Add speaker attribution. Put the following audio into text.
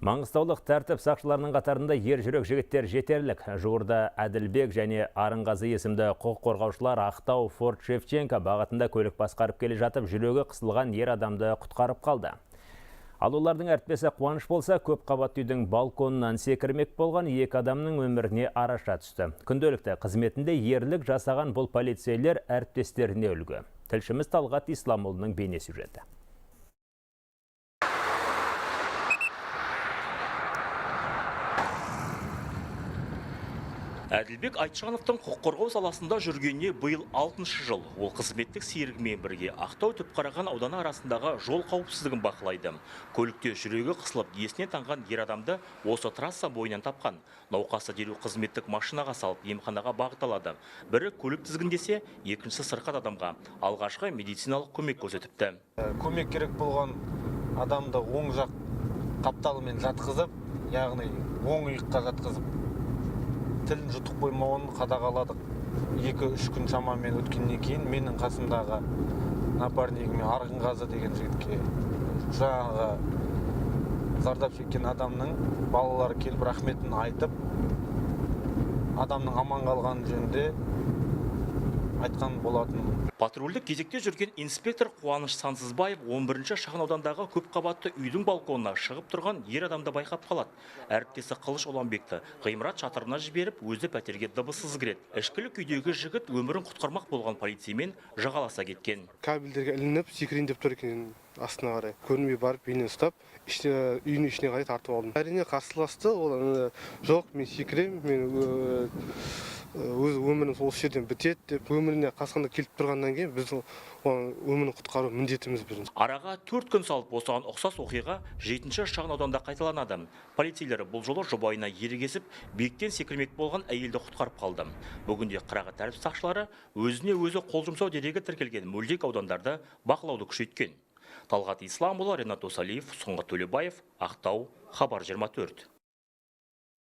Speaker 1: Маңғыстаулық тәртіп сақшыларының қатарында ержүрек жігіттер жетерлік. Жуырда Әділбек және Арынғазы есімді құқық қорғаушылар Ақтау Форт Шевченко бағытында көлік басқарып келе жатып, жүрегі қысылған ер адамды құтқарып қалды. Ал олардың әріптесі Қуаныш болса, көп қабатты үйдің балконынан секірмек болған екі адамның өміріне араша түсті. Күнделікті қызметінде ерлік жасаған бұл полицейлер әріптестеріне үлгі. Тілшіміз Талғат Исламұлының бейнесюжеті.
Speaker 2: Әділбек Айтжановтың құқық қорғау саласында жүргеніне биыл 6-шы жыл. Ол қызметтік серігімен бірге Ақтау Түпқараған ауданы арасындағы жол қауіпсіздігін бақылайды. Көлікте жүрегі қысылып, есіне таңған ер адамды осы трасса бойынан тапқан. Науқасты дереу қызметтік машинаға салып, емханаға бағыт алады. Бірі көлік тізгіндесе, екіншісі сырқат адамға алғашқы медициналық көмек көрсетіпті.
Speaker 3: Көмек керек болған адамды оң жақ қапталымен жатқызып, яғни оң иыққа жатқызып, тілін жұтып қоймауын қадағаладық. 2-3 күн шамамен өткеннен кейін менің қасымдағы напарнигіме Арынғазы деген жігітке жаңағы зардап шеккен адамның балалары келіп рахметін айтып, адамның аман қалғаны жөнінде айтқан болатын.
Speaker 2: Патрульдік кезекте жүрген инспектор Қуаныш Сансызбаев 11-ші шағын аудандағы көп қабатты үйдің балконына шығып тұрған ер адамды байқап қалады. Әріптесі Қылыш Оламбекті ғимарат шатырына жіберіп, өзі пәтерге дыбыссыз кіреді. Ішкілі күйдегі жігіт өмірін құтқармақ болған полицеймен жағаласа кеткен.
Speaker 4: Кабельдерге ілініп, секірейін деп тұр екен астына қарай. Көрінбей барып, бейнен ұстап, үйінің ішіне қарай тартып алдым. Әрине қарсыласты, ол жоқ, мен секірем, мен өз өмірін осы жерден бітеді деп, өміріне қасқанда келіп тұрғаннан кейін біз өмірін құтқару міндетіміз бірінші.
Speaker 2: Араға 4 күн салып осыған ұқсас оқиға 7-ші шағын ауданда қайталанады. Полицейлер бұл жолы жұбайына ерегесіп, биіктен секірмек болған әйелді құтқарып қалды. Бүгінде қырағы тәртіп сақшылары өзіне өзі қол жұмсау дерегі тіркелген мөлдек аудандарды бақылауды күшейткен. Талғат Исламұлы, Ренат Осалиев, Сұңғат Төлебаев, Ақтау, Хабар 24.